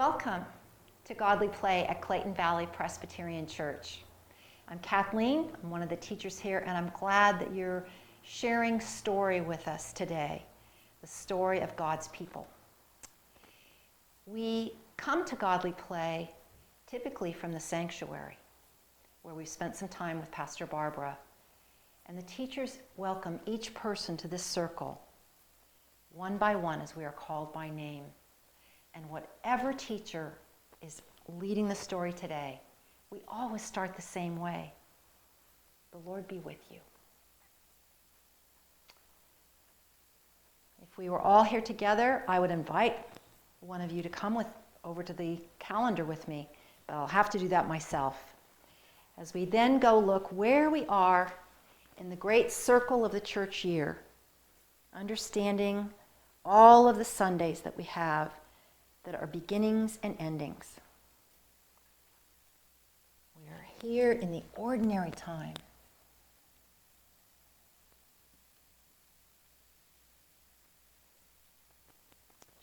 Welcome to Godly Play at Clayton Valley Presbyterian Church. I'm Kathleen. I'm one of the teachers here, and I'm glad that you're sharing story with us today, the story of God's people. We come to Godly Play typically from the sanctuary, where we've spent some time with Pastor Barbara, and the teachers welcome each person to this circle, one by one as we are called by name. And whatever teacher is leading the story today, we always start the same way. The Lord be with you. If we were all here together, I would invite one of you to come over to the calendar with me, but I'll have to do that myself. As we then go look where we are in the great circle of the church year, understanding all of the Sundays that we have that are beginnings and endings. We are here in the ordinary time.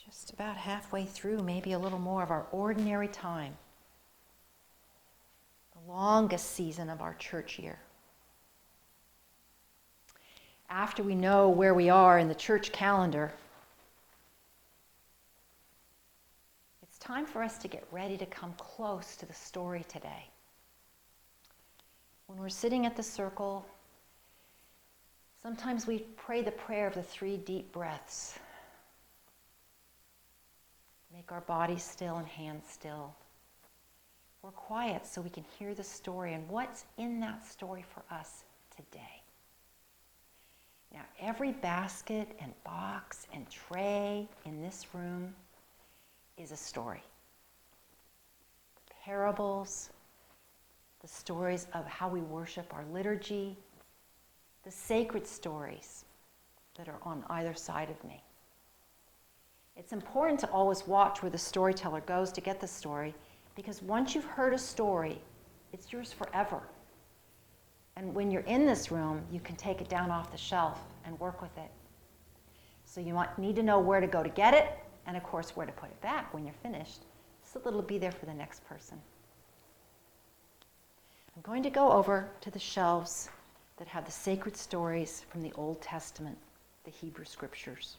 Just about halfway through, maybe a little more of our ordinary time. The longest season of our church year. After we know where we are in the church calendar, time for us to get ready to come close to the story today. When we're sitting at the circle, sometimes we pray the prayer of the 3 deep breaths. Make our bodies still and hands still. We're quiet so we can hear the story and what's in that story for us today. Now, every basket and box and tray in this room is a story. Parables, the stories of how we worship our liturgy, the sacred stories that are on either side of me. It's important to always watch where the storyteller goes to get the story, because once you've heard a story, it's yours forever. And when you're in this room, you can take it down off the shelf and work with it. So you might need to know where to go to get it, and of course, where to put it back when you're finished, so that it'll be there for the next person. I'm going to go over to the shelves that have the sacred stories from the Old Testament, the Hebrew Scriptures.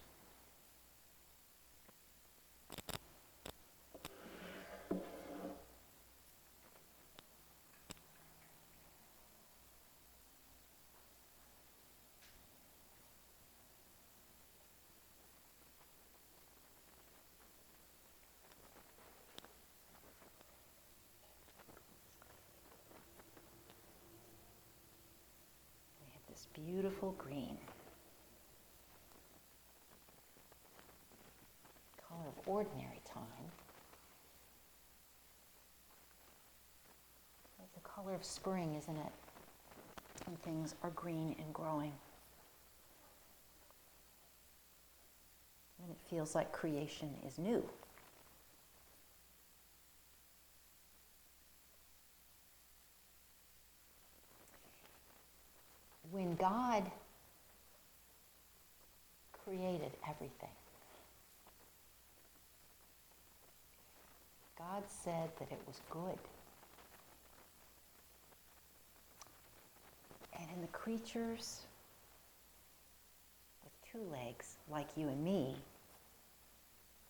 Beautiful green. Color of ordinary time. It's the color of spring, isn't it? When things are green and growing. And it feels like creation is new. When God created everything, God said that it was good. And in the creatures with 2 legs, like you and me,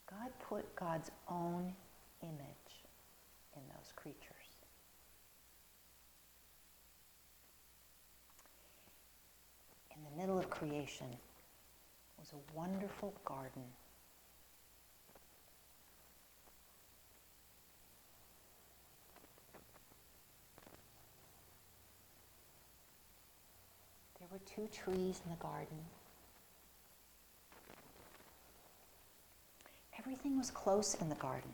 God put God's own image in those creatures. In the middle of creation was a wonderful garden. There were 2 trees in the garden. Everything was close in the garden.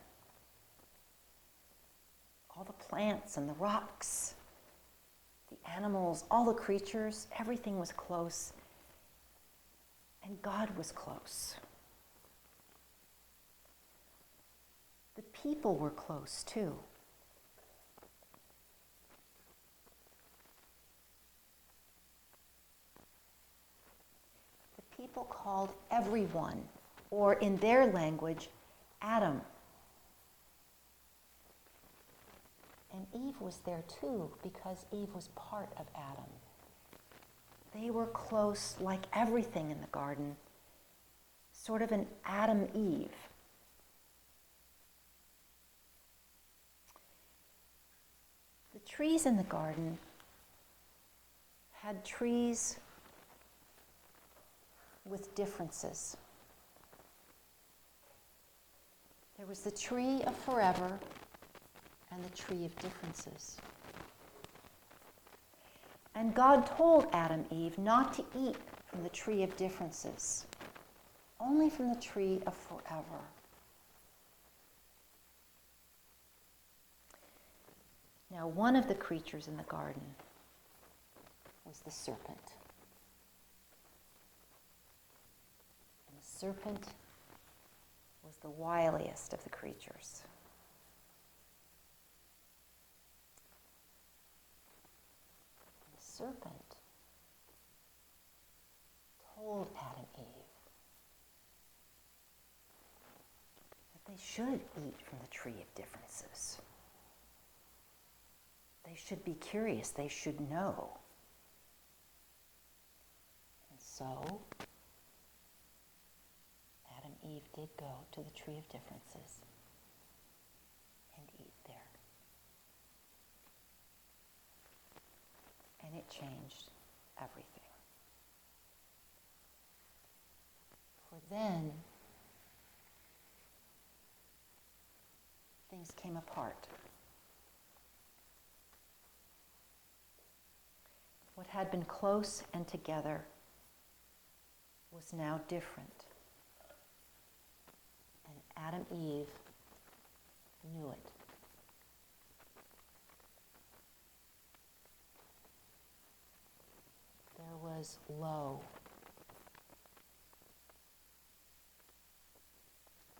All the plants and the rocks, the animals, all the creatures, everything was close. And God was close. The people were close too. The people called everyone, or in their language, Adam. And Eve was there too, because Eve was part of Adam. They were close, like everything in the garden, sort of an Adam-Eve. The trees in the garden had trees with differences. There was the tree of forever and the tree of differences. And God told Adam and Eve not to eat from the tree of differences, only from the tree of forever. Now, one of the creatures in the garden was the serpent. And the serpent was the wiliest of the creatures. The serpent told Adam and Eve that they should eat from the tree of differences. They should be curious. They should know. And so, Adam and Eve did go to the tree of differences and eat there. And it changed everything. For then, things came apart. What had been close and together was now different. And Adam and Eve knew it. There was low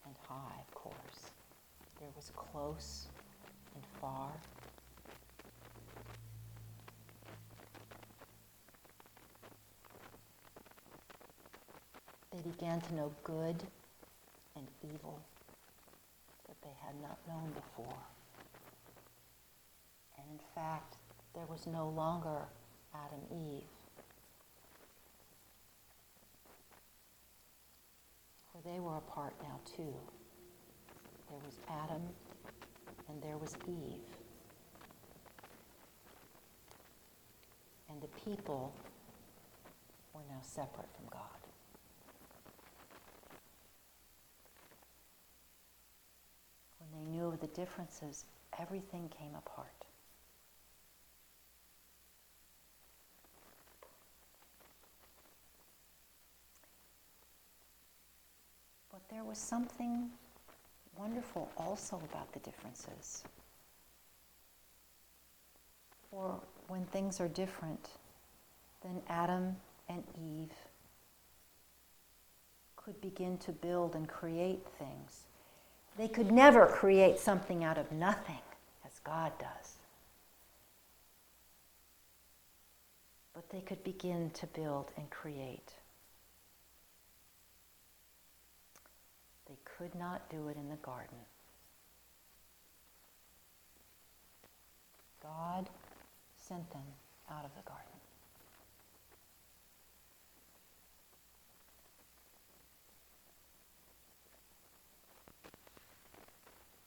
and high, of course. There was close and far. They began to know good and evil that they had not known before. And in fact, there was no longer Adam and Eve. For they were apart now too. There was Adam and there was Eve. And the people were now separate from God. When they knew of the differences, everything came apart. But there was something wonderful also about the differences. For when things are different, then Adam and Eve could begin to build and create things. They could never create something out of nothing, as God does. But they could begin to build and create. They could not do it in the garden. God sent them out of the garden.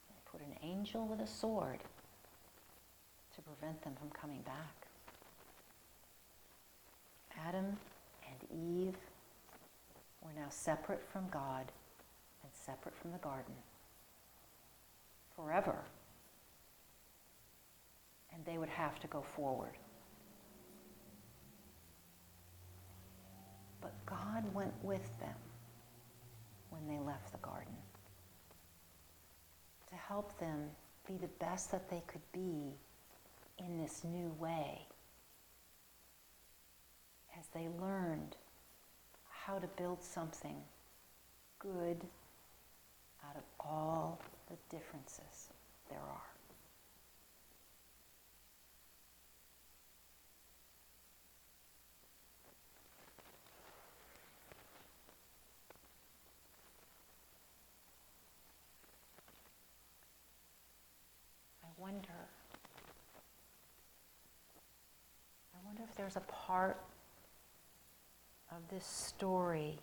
They put an angel with a sword to prevent them from coming back. Adam and Eve were now separate from God and separate from the garden forever. And they would have to go forward. But God went with them when they left the garden to help them be the best that they could be in this new way as they learned how to build something good out of all the differences there are. I wonder if there's a part of this story.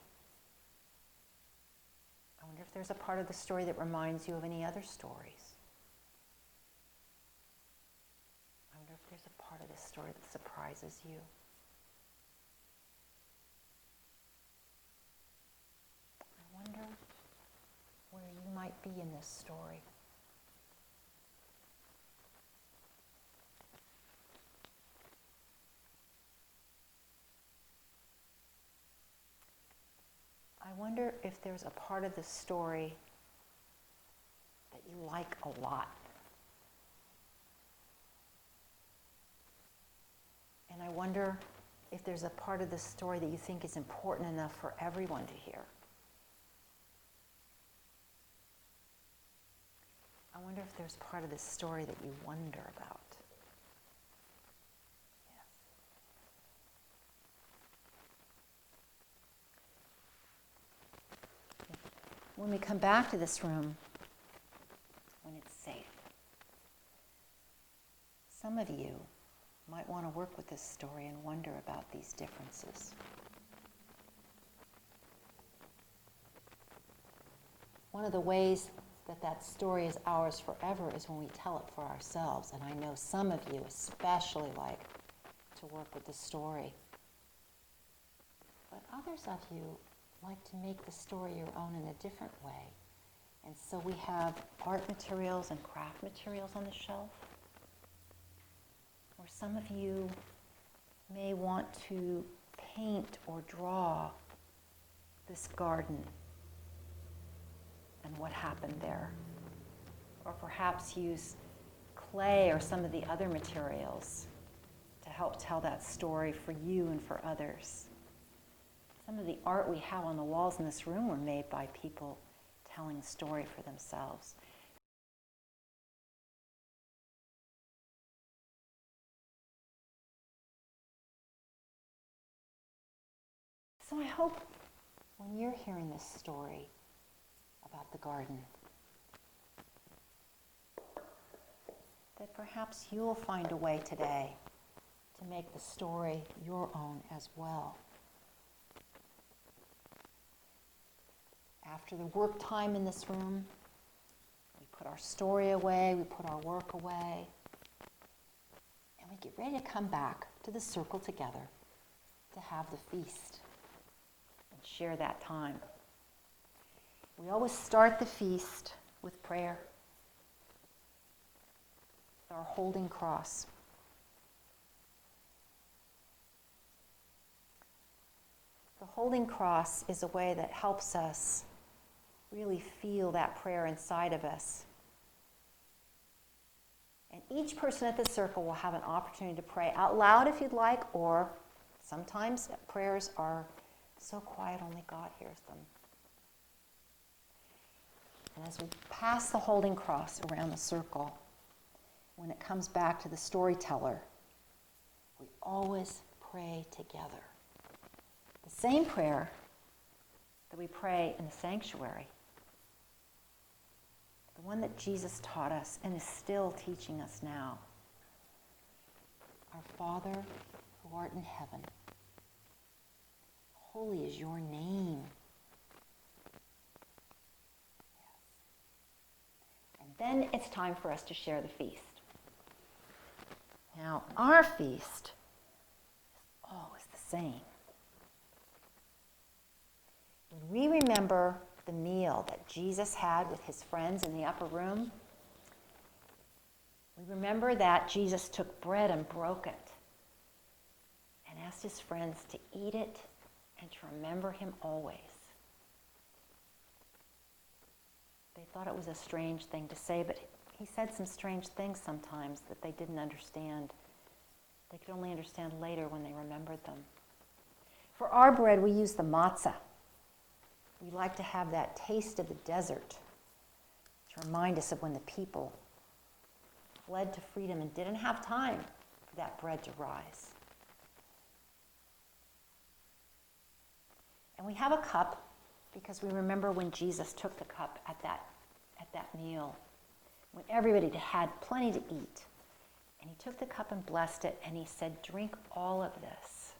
I wonder if there's a part of the story that reminds you of any other stories. I wonder if there's a part of this story that surprises you. I wonder where you might be in this story. I wonder if there's a part of the story that you like a lot. And I wonder if there's a part of the story that you think is important enough for everyone to hear. I wonder if there's part of this story that you wonder about. When we come back to this room, when it's safe, some of you might want to work with this story and wonder about these differences. One of the ways that story is ours forever is when we tell it for ourselves. And I know some of you especially like to work with the story. But others of you like to make the story your own in a different way. And so we have art materials and craft materials on the shelf. Or some of you may want to paint or draw this garden and what happened there. Or perhaps use clay or some of the other materials to help tell that story for you and for others. Some of the art we have on the walls in this room were made by people telling a story for themselves. So I hope when you're hearing this story about the garden, that perhaps you'll find a way today to make the story your own as well. After the work time in this room, we put our story away, we put our work away, and we get ready to come back to the circle together to have the feast and share that time. We always start the feast with prayer, with our holding cross. The holding cross is a way that helps us really feel that prayer inside of us. And each person at the circle will have an opportunity to pray out loud if you'd like, or sometimes prayers are so quiet only God hears them. And as we pass the holding cross around the circle, when it comes back to the storyteller, we always pray together. The same prayer that we pray in the sanctuary. The one that Jesus taught us and is still teaching us now. Our Father who art in heaven, holy is your name. Yes. And then it's time for us to share the feast. Now, our feast is always the same. When we remember the meal that Jesus had with his friends in the upper room, we remember that Jesus took bread and broke it and asked his friends to eat it and to remember him always. They thought it was a strange thing to say, but he said some strange things sometimes that they didn't understand. They could only understand later when they remembered them. For our bread, we use the matzah. We like to have that taste of the desert to remind us of when the people fled to freedom and didn't have time for that bread to rise. And we have a cup because we remember when Jesus took the cup at that meal, when everybody had plenty to eat. And he took the cup and blessed it, and he said, "Drink all of this,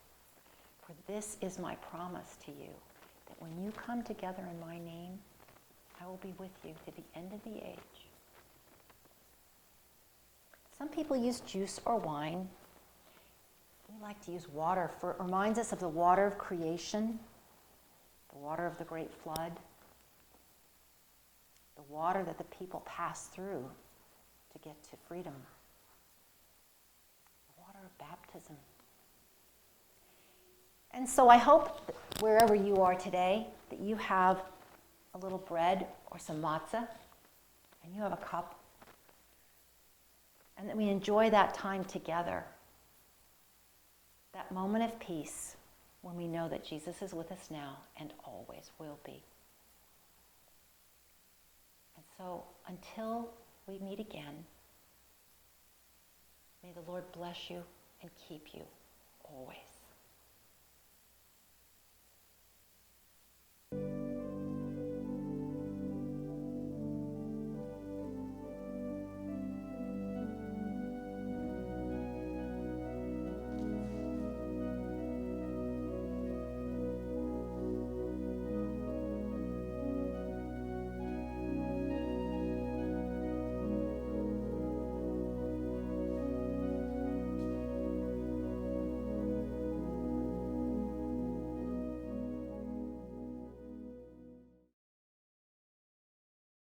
for this is my promise to you, that when you come together in my name, I will be with you to the end of the age." Some people use juice or wine. We like to use water, for it reminds us of the water of creation, the water of the great flood, the water that the people passed through to get to freedom, the water of baptism. And so I hope that wherever you are today, that you have a little bread or some matzah, and you have a cup, and that we enjoy that time together, that moment of peace when we know that Jesus is with us now and always will be. And so until we meet again, may the Lord bless you and keep you always.